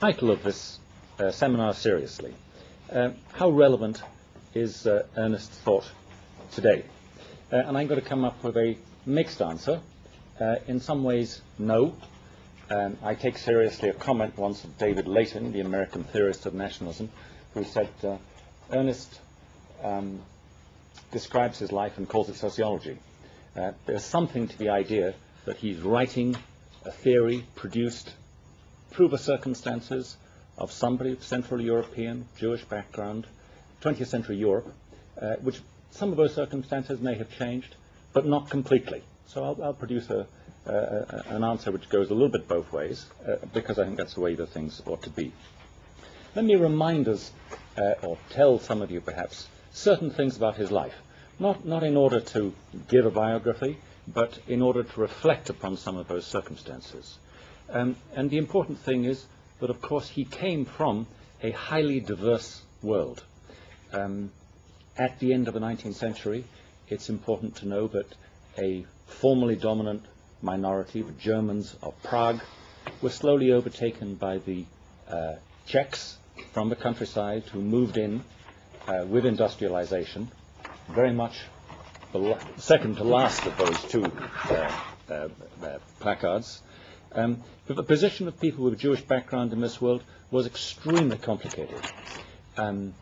Title of this seminar seriously. How relevant is Ernest's thought today? And I'm going to come up with a mixed answer. In some ways, no. I take seriously a comment once of David Layton, the American theorist of nationalism, who said Ernest describes his life and calls it sociology. There's something to the idea that he's writing a theory produced through the circumstances of somebody, Central European, Jewish background, 20th century Europe, which some of those circumstances may have changed, but not completely. So I'll produce an answer which goes a little bit both ways, because I think that's the way the things ought to be. Let me remind us, or tell some of you perhaps, certain things about his life, not in order to give a biography, but in order to reflect upon some of those circumstances. And the important thing is that, of course, he came from a highly diverse world. At the end of the 19th century, it's important to know that a formerly dominant minority, the Germans of Prague, were slowly overtaken by the Czechs from the countryside who moved in with industrialization, very much the second to last of those two placards. But the position of people with a Jewish background in this world was extremely complicated. The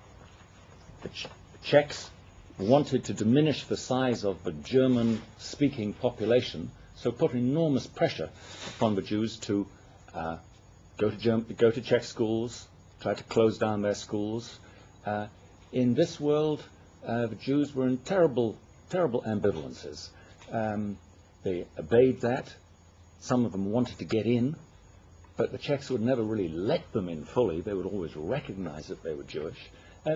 Czechs wanted to diminish the size of the German-speaking population, so put enormous pressure upon the Jews to go to Czech schools, try to close down their schools. In this world, the Jews were in terrible ambivalences. They obeyed that. Some of them wanted to get in, but the Czechs would never really let them in fully. They would always recognize that they were Jewish.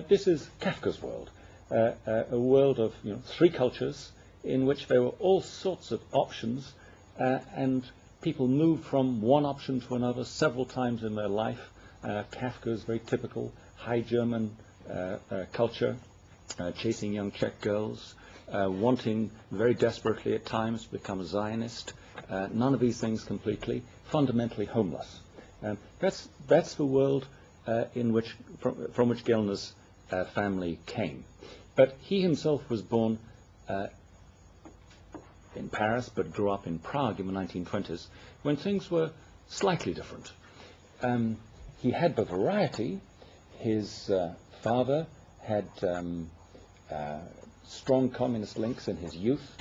This is Kafkas World, a world of three cultures in which there were all sorts of options, and people moved from one option to another several times in their life. Kafka is very typical, high German culture, chasing young Czech girls, wanting very desperately at times to become a Zionist. None of these things completely, fundamentally homeless. That's the world from which Gellner's family came. But he himself was born in Paris, but grew up in Prague in the 1920s, when things were slightly different. He had the variety. His father had strong communist links in his youth.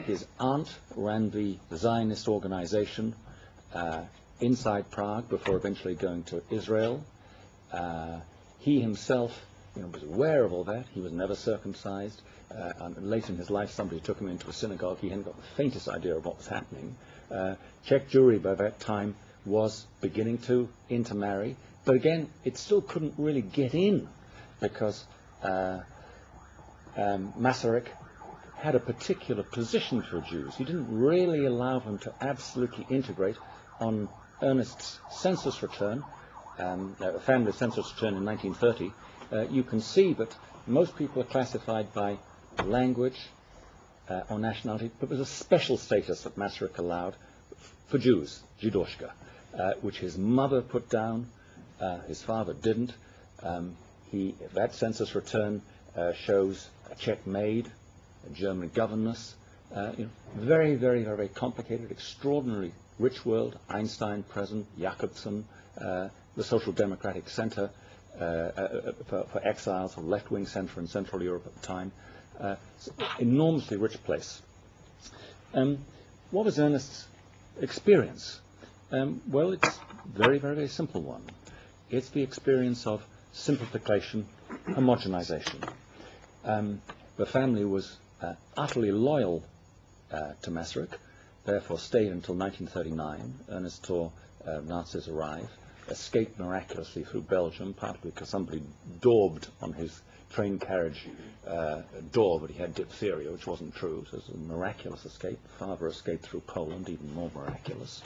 His aunt ran the Zionist organization inside Prague before eventually going to Israel. He himself was aware of all that. He was never circumcised. And late in his life, somebody took him into a synagogue. He hadn't got the faintest idea of what was happening. Czech Jewry by that time was beginning to intermarry. But again, it still couldn't really get in because Masaryk had a particular position for Jews. He didn't really allow them to absolutely integrate. On Ernest's census return, family census return in 1930, you can see that most people are classified by language or nationality, but there's a special status that Masaryk allowed for Jews, Židoška, which his mother put down, his father didn't. That census return shows a Czech maid, a German governess, very, very, very complicated, extraordinarily rich world. Einstein present, Jakobson, the Social Democratic Center for exiles, a left-wing center in Central Europe at the time. Enormously rich place. What was Ernest's experience? Well, it's very, very, very simple one. It's the experience of simplification, homogenization. The family was utterly loyal to Masaryk, therefore stayed until 1939. Ernest saw Nazis arrive, escaped miraculously through Belgium, partly because somebody daubed on his train carriage door that he had diphtheria, which wasn't true, so it was a miraculous escape. Father escaped through Poland, even more miraculous.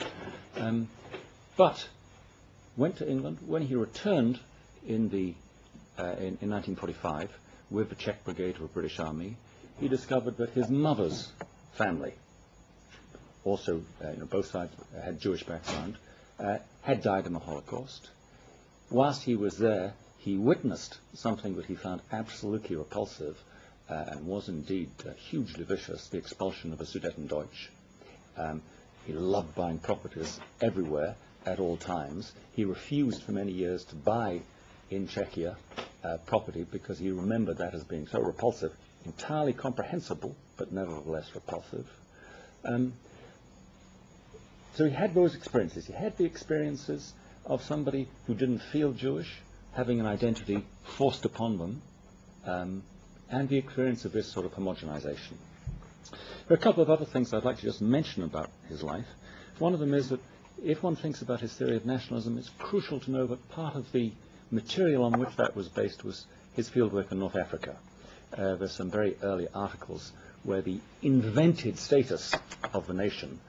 But went to England. When he returned in 1945 with the Czech Brigade of the British Army, he discovered that his mother's family, also both sides had Jewish background, had died in the Holocaust. Whilst he was there, he witnessed something that he found absolutely repulsive and was indeed hugely vicious, the expulsion of the Sudetendeutsch. He loved buying properties everywhere at all times. He refused for many years to buy in Czechia property because he remembered that as being so repulsive, entirely comprehensible, but nevertheless repulsive. So he had those experiences. He had the experiences of somebody who didn't feel Jewish, having an identity forced upon them, and the experience of this sort of homogenization. There are a couple of other things I'd like to just mention about his life. One of them is that if one thinks about his theory of nationalism, it's crucial to know that part of the material on which that was based was his fieldwork in North Africa. There's some very early articles where the invented status of the nation,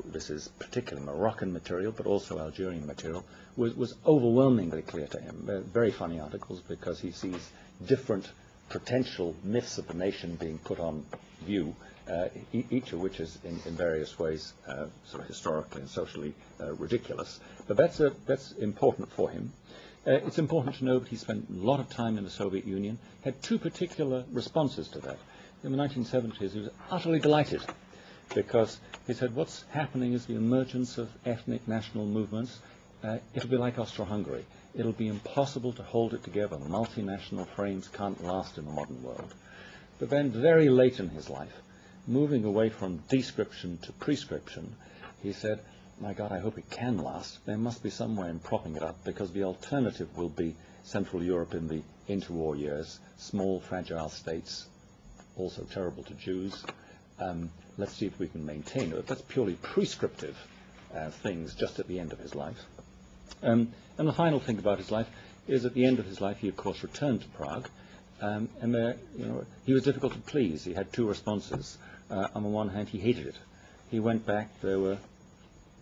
this is particularly Moroccan material, but also Algerian material, was overwhelmingly clear to him. Very funny articles because he sees different potential myths of the nation being put on view, each of which is in various ways sort of historically and socially ridiculous. But that's important for him. It's important to know that he spent a lot of time in the Soviet Union, had two particular responses to that. In the 1970s, he was utterly delighted because he said, what's happening is the emergence of ethnic national movements. It'll be like Austro-Hungary. It'll be impossible to hold it together. Multinational frames can't last in the modern world. But then very late in his life, moving away from description to prescription, he said, my God, I hope it can last. There must be some way in propping it up, because the alternative will be Central Europe in the interwar years, small, fragile states, also terrible to Jews. Let's see if we can maintain it. That's purely prescriptive things just at the end of his life. And the final thing about his life is at the end of his life, he, of course, returned to Prague. And there, he was difficult to please. He had two responses. On the one hand, he hated it. He went back. There were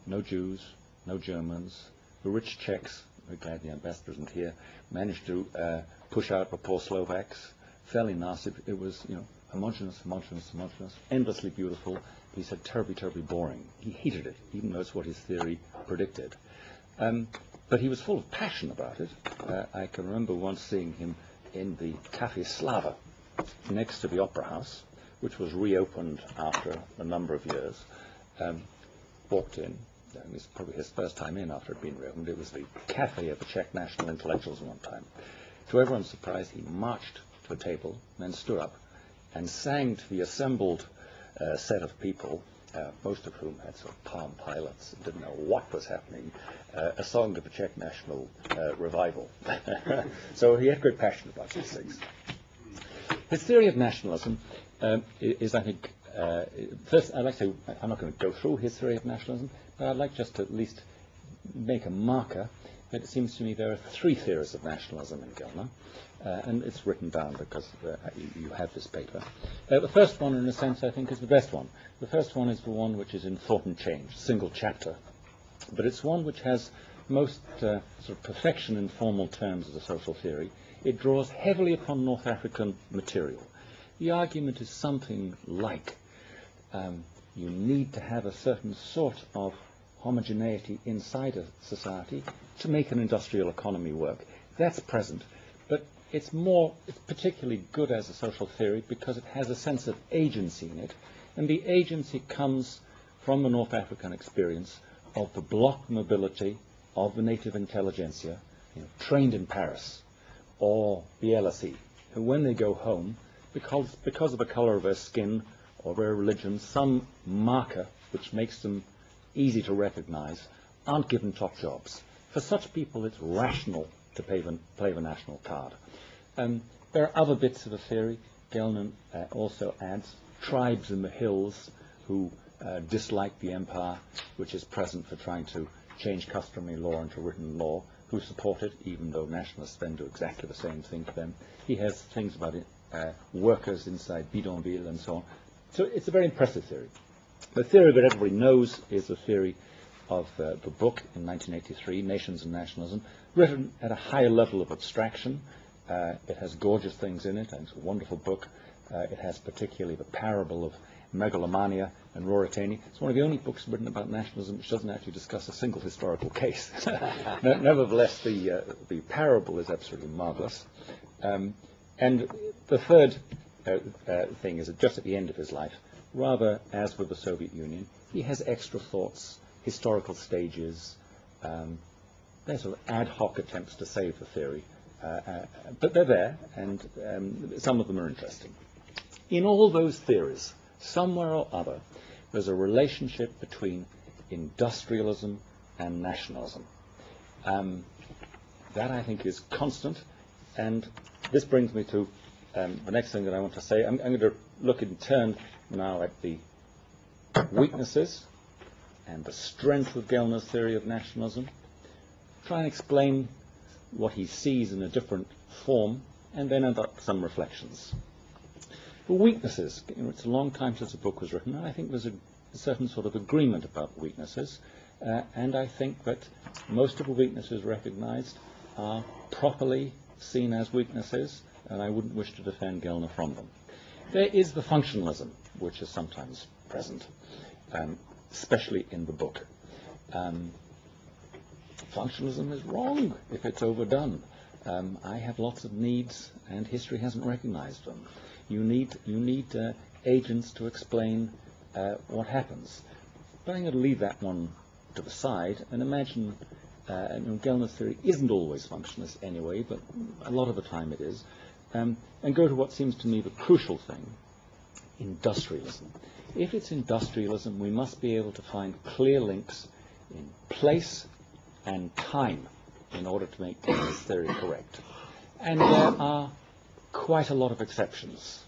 no Jews, no Germans. The rich Czechs, we're glad the ambassador isn't here, managed to push out the poor Slovaks. Fairly nasty. It was, homogeneous, endlessly beautiful. He said terribly, terribly boring. He hated it, even though it's what his theory predicted. But he was full of passion about it. I can remember once seeing him in the Café Slava next to the Opera House, which was reopened after a number of years. Walked in. It was probably his first time in after it had been reopened. It was the cafe of the Czech national intellectuals one time. To everyone's surprise, he marched to a table, then stood up and sang to the assembled set of people, most of whom had sort of Palm Pilots and didn't know what was happening, a song to the Czech national revival. So he had great passion about these things. His theory of nationalism is, I think, first I'd like to say, I'm not going to go through his theory of nationalism, but I'd like just to at least make a marker that it seems to me there are three theories of nationalism in Gellner, and it's written down because you have this paper. The first one, in a sense, I think is the best one. The first one is the one which is in Thought and Change, single chapter, but it's one which has most sort of perfection in formal terms as a social theory. It draws heavily upon North African material. The argument is something like you need to have a certain sort of homogeneity inside a society to make an industrial economy work. That's present, but it's particularly good as a social theory because it has a sense of agency in it, and the agency comes from the North African experience of the block mobility of the native intelligentsia, trained in Paris, or the LSE, who when they go home, because of the color of their skin or their religion, some marker which makes them easy to recognize, aren't given top jobs. For such people, it's rational to play the national card. There are other bits of the theory. Gellner also adds tribes in the hills who dislike the empire, which is present for trying to change customary law into written law, who support it, even though nationalists then do exactly the same thing to them. He has things about workers inside bidonville and so on. So it's a very impressive theory. The theory that everybody knows is the theory of the book in 1983, Nations and Nationalism, written at a higher level of abstraction. It has gorgeous things in it, and it's a wonderful book. It has particularly the parable of Megalomania and Ruritania. It's one of the only books written about nationalism which doesn't actually discuss a single historical case. Nevertheless, the parable is absolutely marvelous. And the third thing is that just at the end of his life, rather as with the Soviet Union, he has extra thoughts, historical stages. They're sort of ad hoc attempts to save the theory, but they're there, and some of them are interesting. In all those theories, somewhere or other, there's a relationship between industrialism and nationalism. That, I think, is constant, and this brings me to the next thing that I want to say. I'm going to look in turn now at the weaknesses and the strength of Gellner's theory of nationalism, try and explain what he sees in a different form, and then end up some reflections. The weaknesses, it's a long time since the book was written, and I think there's a certain sort of agreement about weaknesses, and I think that most of the weaknesses recognized are properly seen as weaknesses, and I wouldn't wish to defend Gellner from them. There is the functionalism, which is sometimes present, especially in the book. Functionalism is wrong if it's overdone. I have lots of needs, and history hasn't recognized them. You need agents to explain what happens. But I'm going to leave that one to the side and imagine, Gellner's theory isn't always functionalist anyway, but a lot of the time it is, and go to what seems to me the crucial thing, industrialism. If it's industrialism, we must be able to find clear links in place and time in order to make Gellner's theory correct. And there are quite a lot of exceptions.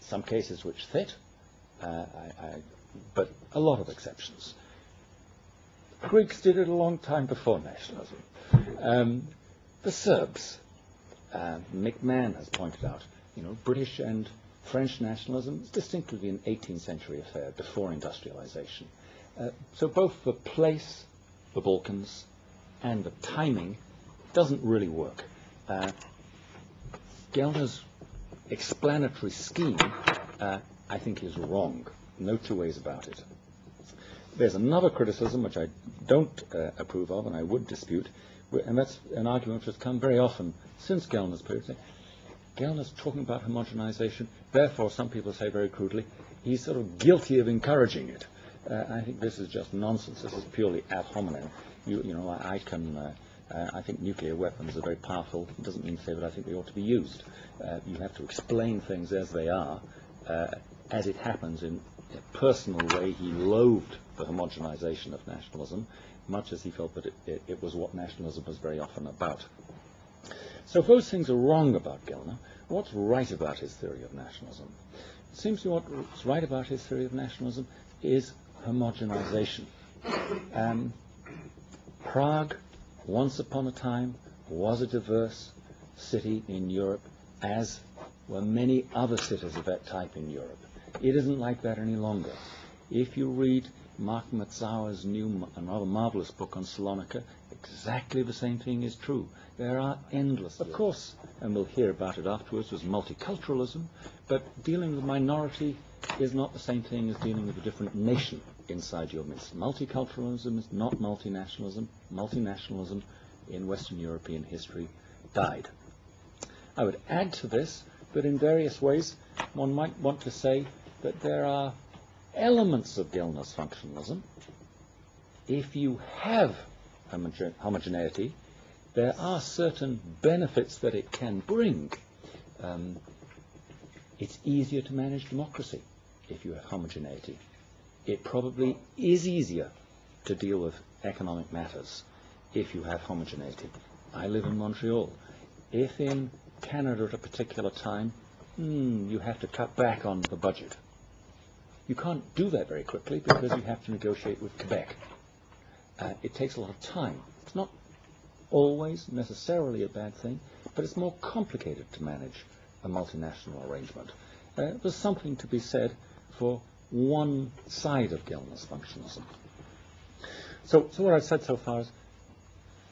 Some cases which fit, but a lot of exceptions. The Greeks did it a long time before nationalism. The Serbs, Michael Mann has pointed out, British and French nationalism is distinctly an 18th century affair before industrialization. So both the place, the Balkans, and the timing doesn't really work. Gellner's explanatory scheme, I think, is wrong. No two ways about it. There's another criticism which I don't approve of and I would dispute, and that's an argument which has come very often since Gellner's period. Gellner's talking about homogenization, therefore, some people say very crudely, he's sort of guilty of encouraging it. I think this is just nonsense. This is purely ad hominem. I think nuclear weapons are very powerful. It doesn't mean to say that I think they ought to be used. You have to explain things as they are. As it happens, in a personal way, he loathed the homogenization of nationalism, much as he felt that it was what nationalism was very often about. So if those things are wrong about Gellner, what's right about his theory of nationalism? It seems to me what's right about his theory of nationalism is homogenization. Prague, once upon a time, was a diverse city in Europe, as were many other cities of that type in Europe. It isn't like that any longer. If you read Mark Matsauer's new and rather marvelous book on Salonika, exactly the same thing is true. There are endless. Of course, and we'll hear about it afterwards, was multiculturalism, but dealing with a minority is not the same thing as dealing with a different nation inside your midst. Multiculturalism is not multinationalism. Multinationalism in Western European history died. I would add to this that in various ways one might want to say that there are elements of Gellner's functionalism. If you have homogeneity, there are certain benefits that it can bring. It's easier to manage democracy if you have homogeneity. It probably is easier to deal with economic matters if you have homogeneity. I live in Montreal. If in Canada at a particular time, you have to cut back on the budget, you can't do that very quickly because you have to negotiate with Quebec. It takes a lot of time. It's not always necessarily a bad thing, but it's more complicated to manage a multinational arrangement. There's something to be said for one side of Gellner's functionalism. So what I've said so far is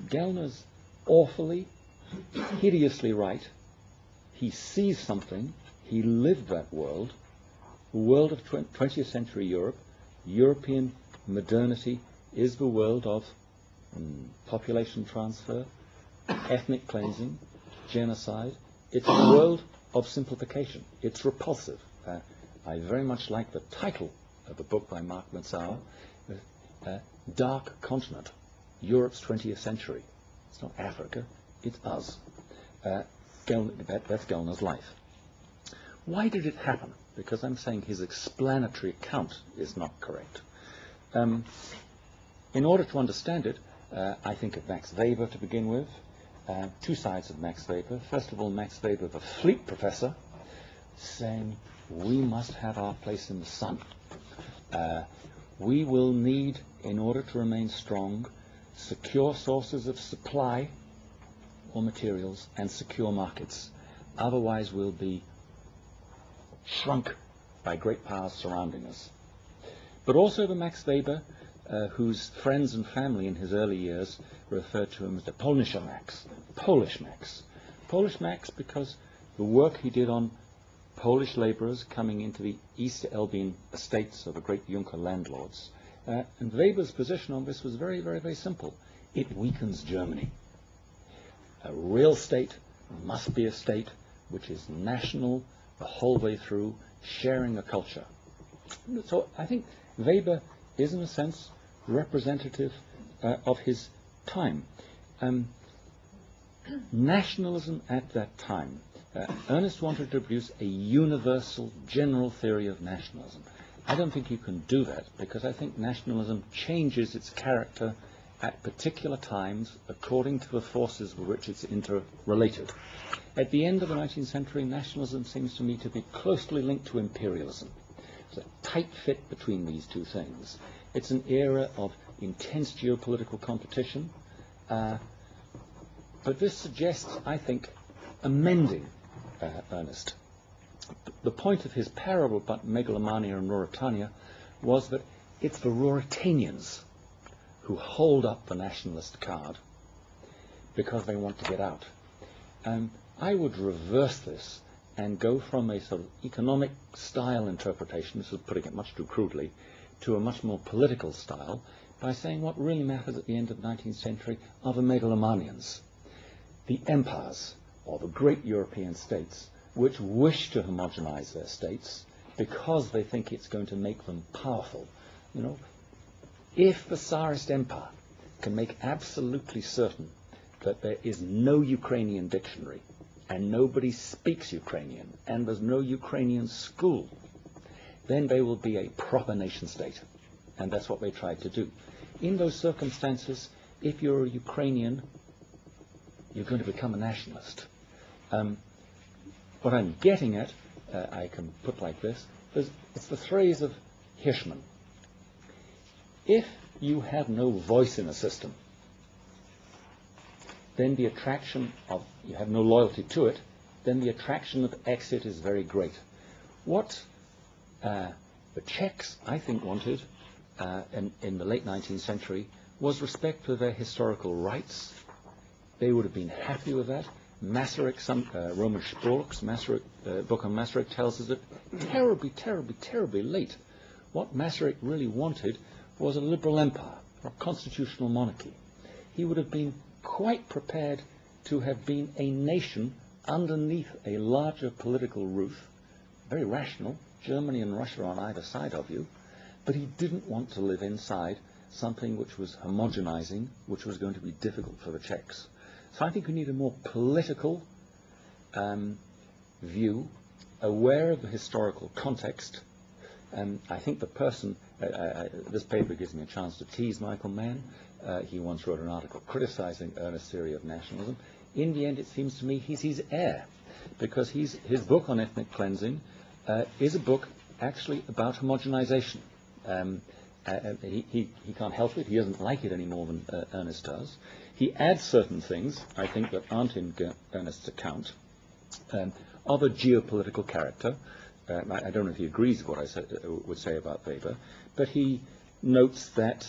Gellner's awfully, hideously right. He sees something. He lived that world. the world of 20th century Europe, European modernity, is the world of population transfer, ethnic cleansing, genocide. It's a world of simplification. It's repulsive. I very much like the title of a book by Mark Matsau, Dark Continent, Europe's 20th Century. It's not Africa, it's us. That's Gellner's life. Why did it happen? Because I'm saying his explanatory account is not correct. In order to understand it, I think of Max Weber to begin with. Two sides of Max Weber. First of all, Max Weber, the fleet professor, saying we must have our place in the sun. We will need, in order to remain strong, secure sources of supply or materials and secure markets. Otherwise we'll be shrunk by great powers surrounding us. But also the Max Weber, whose friends and family in his early years referred to him as the Polnischer Max, Polish Max. Polish Max because the work he did on Polish labourers coming into the East Elbian estates of the great Junker landlords. And Weber's position on this was very, very, very simple. It weakens Germany. A real state must be a state which is national the whole way through, sharing a culture. So I think Weber is, in a sense, representative of his time. Nationalism at that time. Ernest wanted to produce a universal, general theory of nationalism. I don't think you can do that, because I think nationalism changes its character at particular times according to the forces with which it's interrelated. At the end of the 19th century, nationalism seems to me to be closely linked to imperialism. There's a tight fit between these two things. It's an era of intense geopolitical competition, but this suggests, I think, amending Ernest. The point of his parable about megalomania and Ruritania was that it's the Ruritanians who hold up the nationalist card because they want to get out. I would reverse this and go from a sort of economic style interpretation, this is putting it much too crudely, to a much more political style by saying what really matters at the end of the 19th century are the megalomanians, the empires, or the great European states, which wish to homogenize their states because they think it's going to make them powerful. You know, if the Tsarist Empire can make absolutely certain that there is no Ukrainian dictionary and nobody speaks Ukrainian and there's no Ukrainian school, then they will be a proper nation state. And that's what they tried to do. In those circumstances, if you're a Ukrainian, you're going to become a nationalist. What I'm getting at, I can put like this, it's the phrase of Hirschman. If you have no voice in a system, then the attraction of, you have no loyalty to it, then the attraction of exit is very great. What the Czechs, I think, wanted in the late 19th century was respect for their historical rights. They would have been happy with that. Masaryk, Romish Brooks, book on Masaryk tells us that terribly, terribly, terribly late. What Masaryk really wanted was a liberal empire, or a constitutional monarchy. He would have been quite prepared to have been a nation underneath a larger political roof, very rational, Germany and Russia on either side of you, but he didn't want to live inside something which was homogenizing, which was going to be difficult for the Czechs. So I think we need a more political view, aware of the historical context. I think the person, this paper gives me a chance to tease Michael Mann. He once wrote an article criticizing Ernest's theory of nationalism. In the end, it seems to me he's his heir, because his book on ethnic cleansing is a book actually about homogenization. He can't help it. He doesn't like it any more than Ernest does. He adds certain things, I think, that aren't in Ernest's account, of a geopolitical character. I don't know if he agrees with what I would say about Weber, but he notes that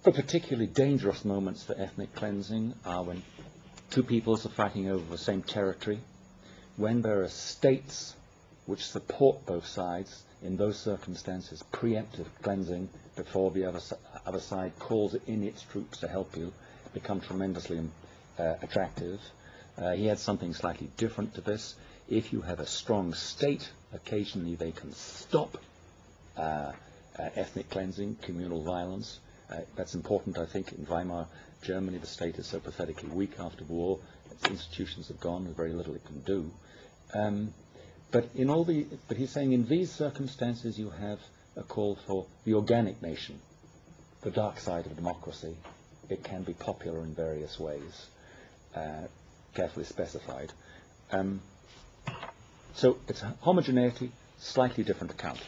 the particularly dangerous moments for ethnic cleansing are when two peoples are fighting over the same territory, when there are states which support both sides in those circumstances, preemptive cleansing before the other side calls in its troops to help you, become tremendously attractive. He had something slightly different to this. If you have a strong state, occasionally they can stop ethnic cleansing, communal violence. That's important, I think. In Weimar Germany, the state is so pathetically weak after the war. Its institutions have gone. There's very little it can do. But he's saying in these circumstances you have a call for the organic nation, the dark side of democracy. It can be popular in various ways, carefully specified. So it's homogeneity, slightly different account.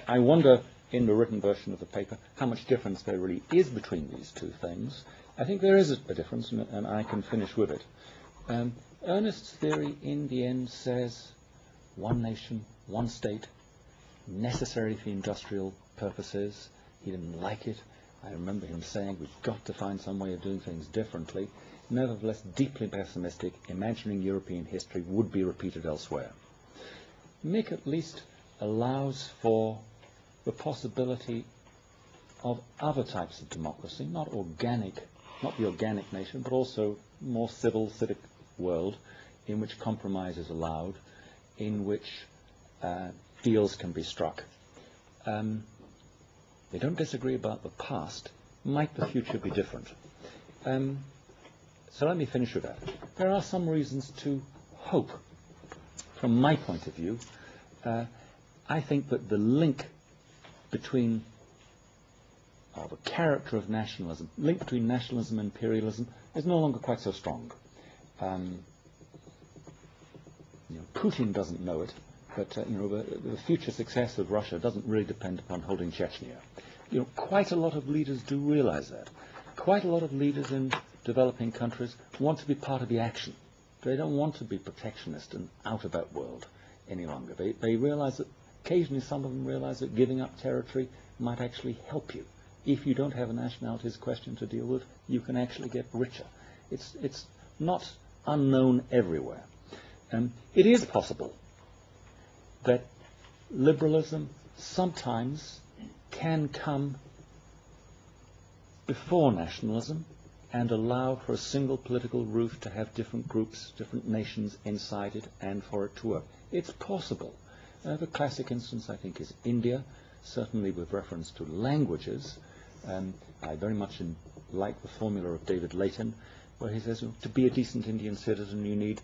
I wonder, in the written version of the paper, how much difference there really is between these two things. I think there is a difference, and I can finish with it. Ernest's theory, in the end, says one nation, one state, necessary for industrial purposes. He didn't like it. I remember him saying we've got to find some way of doing things differently. Nevertheless, deeply pessimistic, imagining European history would be repeated elsewhere. Mick at least allows for the possibility of other types of democracy, not the organic nation, but also more civil, civic world, in which compromise is allowed, in which deals can be struck. They don't disagree about the past. Might the future be different? So let me finish with that. There are some reasons to hope. From my point of view, I think that the link between the character of nationalism, link between nationalism and imperialism, is no longer quite so strong. Putin doesn't know it, but the future success of Russia doesn't really depend upon holding Chechnya. Quite a lot of leaders do realize that. Quite a lot of leaders in developing countries want to be part of the action. They don't want to be protectionist and out of that world any longer. They realize that, occasionally some of them realize that giving up territory might actually help you. If you don't have a nationalities question to deal with, you can actually get richer. It's not unknown everywhere. It is possible that liberalism sometimes can come before nationalism and allow for a single political roof to have different groups, different nations inside it, and for it to work. It's possible. The classic instance, I think, is India, certainly with reference to languages. I very much like the formula of David Layton, where he says, to be a decent Indian citizen, you need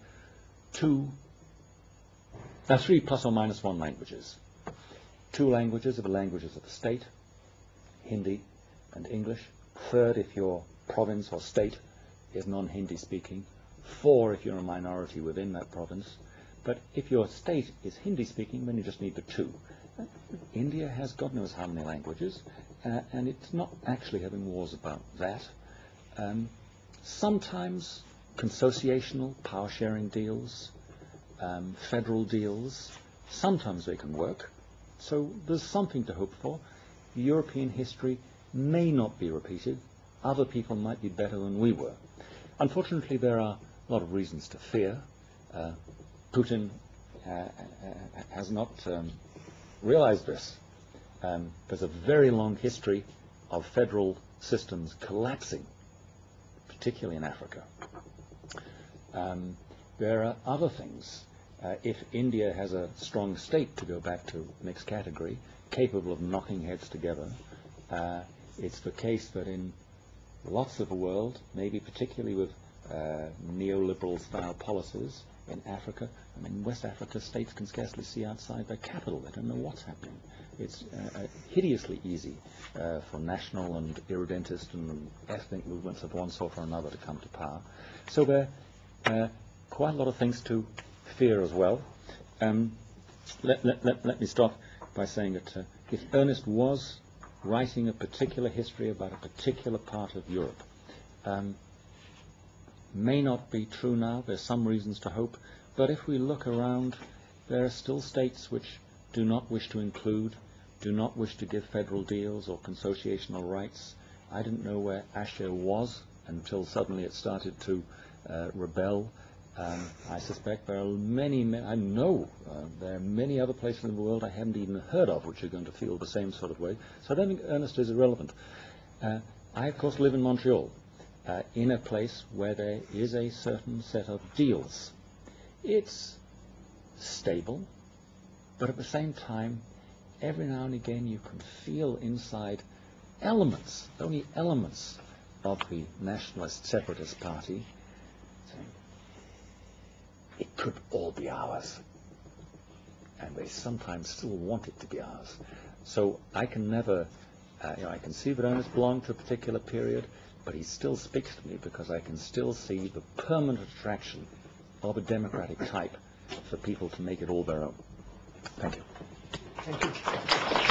3 plus or minus 1 languages. 2 languages are the languages of the state, Hindi and English. 3rd, if your province or state is non-Hindi speaking. 4, if you're a minority within that province. But if your state is Hindi speaking, then you just need the 2. India has God knows how many languages, and it's not actually having wars about that. Sometimes consociational, power-sharing deals, federal deals, sometimes they can work. So there's something to hope for. European history may not be repeated. Other people might be better than we were. Unfortunately, there are a lot of reasons to fear. Putin has not realized this. There's a very long history of federal systems collapsing, particularly in Africa. There are other things. If India has a strong state, to go back to Mick's category, capable of knocking heads together, it's the case that in lots of the world, maybe particularly with neoliberal style policies in Africa, in West Africa, states can scarcely see outside their capital. They don't know what's happening. It's hideously easy for national and irredentist and ethnic movements of one sort or another to come to power. So there are quite a lot of things to fear as well. Let me start by saying that if Ernest was writing a particular history about a particular part of Europe, may not be true now. There's some reasons to hope. But if we look around, there are still states which do not wish to include, do not wish to give federal deals or consociational rights. I didn't know where Asia was until suddenly it started to rebel. I suspect there are I know there are many other places in the world I haven't even heard of which are going to feel the same sort of way. So I don't think Ernest is irrelevant. I, of course, live in Montreal, in a place where there is a certain set of deals. It's stable, but at the same time, every now and again you can feel inside elements, only elements of the nationalist separatist party saying, it could all be ours. And they sometimes still want it to be ours. So I can never, I can see that Ernest belonged to a particular period, but he still speaks to me because I can still see the permanent attraction of a democratic type for people to make it all their own. Thank you. Thank you.